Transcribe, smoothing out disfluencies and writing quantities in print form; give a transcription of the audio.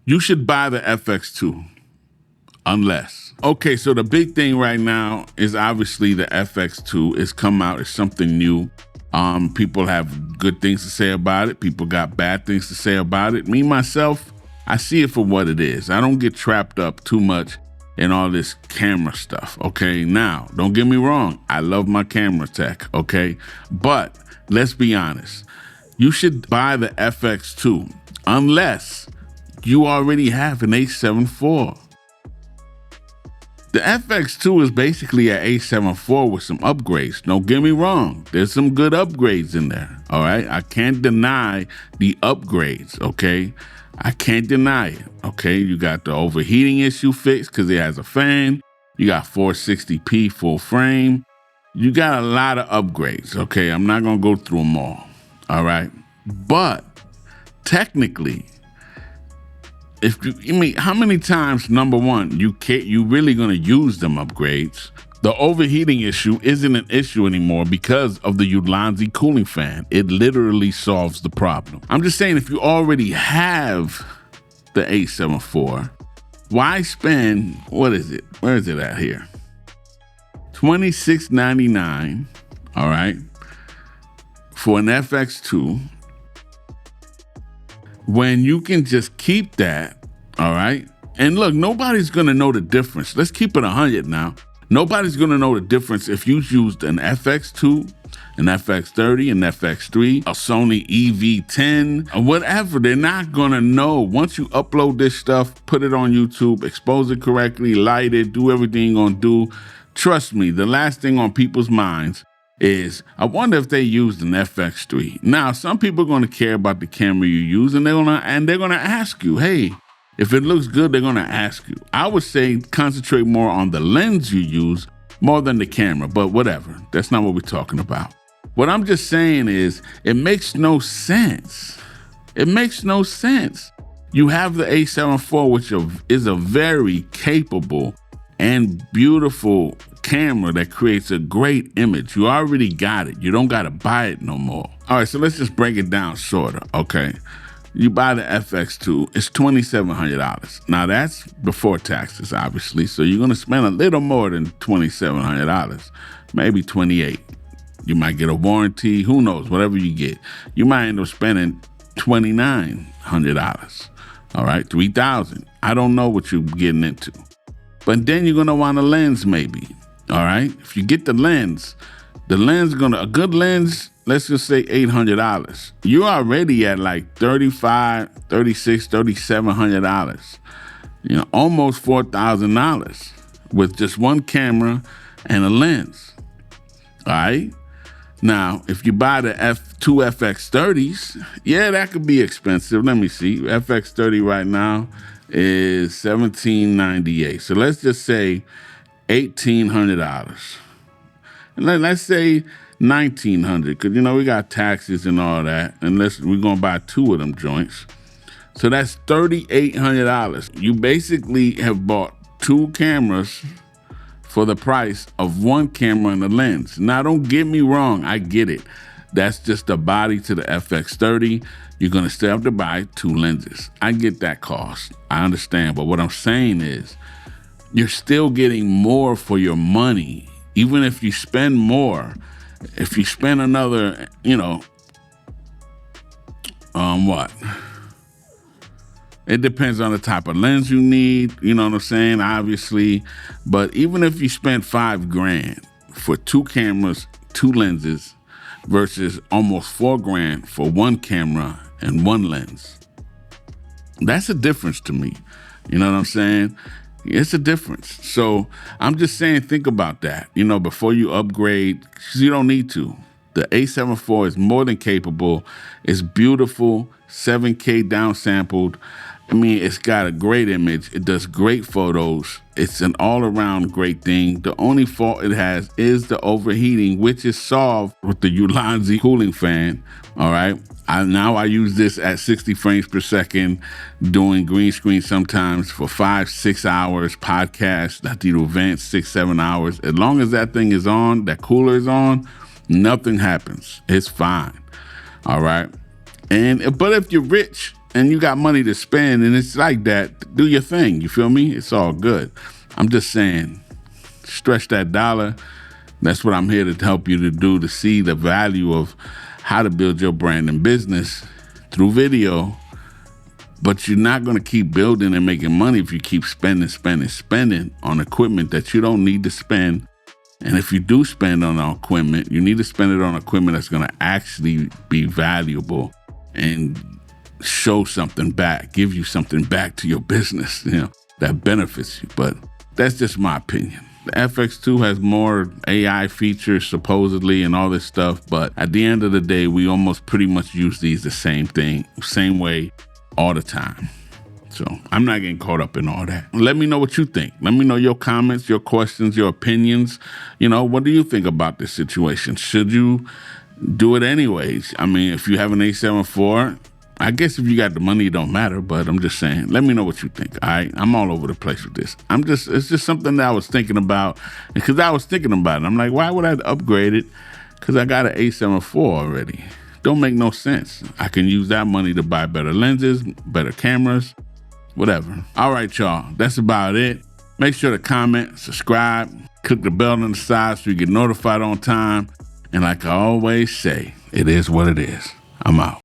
You should buy the FX2 unless. Okay, so the big thing right now is obviously the FX2. It's come out, it's something new. People have good things to say about it. People got bad things to say about it. Me, myself, I see it for what it is. I don't get trapped up too much in all this camera stuff, okay? Now, don't get me wrong. I love my camera tech, okay? But let's be honest. You should buy the FX2 unless you already have an A7 IV. The FX2 is basically an A7 IV with some upgrades. Don't get me wrong. There's some good upgrades in there, all right? I can't deny the upgrades, okay? I can't deny it, okay? You got the overheating issue fixed because it has a fan. You got 460p full frame. You got a lot of upgrades, okay? I'm not going to go through them all right? But technically, how many times, number one, you really gonna use them upgrades? The overheating issue isn't an issue anymore because of the Ulanzi cooling fan. It literally solves the problem. I'm just saying, if you already have the A7 IV, why spend, what is it? Where is it at here? $26.99, all right, for an FX2, when you can just keep that, all right? And look, nobody's gonna know the difference. Let's keep it 100 now. Nobody's gonna know the difference if you used an FX2, an FX30, an FX3, a Sony EV10, or whatever. They're not gonna know. Once you upload this stuff, put it on YouTube, expose it correctly, light it, do everything you're gonna do. Trust me, the last thing on people's minds is, I wonder if they used an FX3. Now, some people are going to care about the camera you use, and they're going to ask you, hey, if it looks good, they're going to ask you. I would say concentrate more on the lens you use more than the camera, but whatever. That's not what we're talking about. What I'm just saying is, it makes no sense. It makes no sense. You have the A7 IV, which is a very capable and beautiful camera that creates a great image. You already got it. You don't got to buy it no more. All right, so let's just break it down shorter, okay? You buy the FX2, it's $2,700. Now that's before taxes, obviously, so you're gonna spend a little more than $2,700, maybe $2,800. You might get a warranty, who knows, whatever you get. You might end up spending $2,900, all right, $3,000. I don't know what you're getting into. But then you're gonna want a lens maybe, all right? If you get the lens a good lens, let's just say $800. You're already at like $3,500, $3,600, $3,700. You know, almost $4,000 with just one camera and a lens, all right? Now, if you buy the two FX30s, yeah, that could be expensive. Let me see, FX30 right now is $1,798. So let's just say $1,800. And let's say $1,900, because, you know, we got taxes and all that. And we're going to buy two of them joints. So that's $3,800. You basically have bought two cameras for the price of one camera and a lens. Now, don't get me wrong. I get it. That's just the body to the FX30. You're going to still have to buy two lenses. I get that cost. I understand. But what I'm saying is, you're still getting more for your money. Even if you spend more, if you spend another, you know, what? It depends on the type of lens you need, you know what I'm saying, obviously. But even if you spend $5,000 for two cameras, two lenses, versus almost $4,000 for one camera and one lens, that's a difference to me. You know what I'm saying? It's a difference. So I'm just saying, think about that, you know, before you upgrade, because you don't need to. The A7 IV is more than capable. It's beautiful, 7K downsampled. I mean, it's got a great image. It does great photos. It's an all-around great thing. The only fault it has is the overheating, which is solved with the Ulanzi cooling fan, all right? Now I use this at 60 frames per second, doing green screen sometimes for 5-6 hours, podcasts, I do events 6-7 hours. As long as that thing is on, that cooler is on, nothing happens. It's fine, all right? But if you're rich, and you got money to spend, and it's like that, do your thing. You feel me? It's all good. I'm just saying, stretch that dollar. That's what I'm here to help you to do, to see the value of how to build your brand and business through video. But you're not going to keep building and making money if you keep spending on equipment that you don't need to spend. And if you do spend on equipment, you need to spend it on equipment that's going to actually be valuable and show something back, give you something back to your business, that benefits you. But that's just my opinion. The FX2 has more AI features supposedly and all this stuff, but at the end of the day, we almost pretty much use these the same thing, same way all the time. So I'm not getting caught up in all that. Let me know what you think. Let me know your comments, your questions, your opinions. What do you think about this situation? Should you do it anyways? I mean, if you have an A7 IV, I guess if you got the money, it don't matter, but I'm just saying, let me know what you think, all right? I'm all over the place with this. It's just something that I was thinking about, because I was thinking about it. I'm like, why would I upgrade it? Because I got an A7 IV already. Don't make no sense. I can use that money to buy better lenses, better cameras, whatever. All right, y'all, that's about it. Make sure to comment, subscribe, click the bell on the side so you get notified on time. And like I always say, it is what it is. I'm out.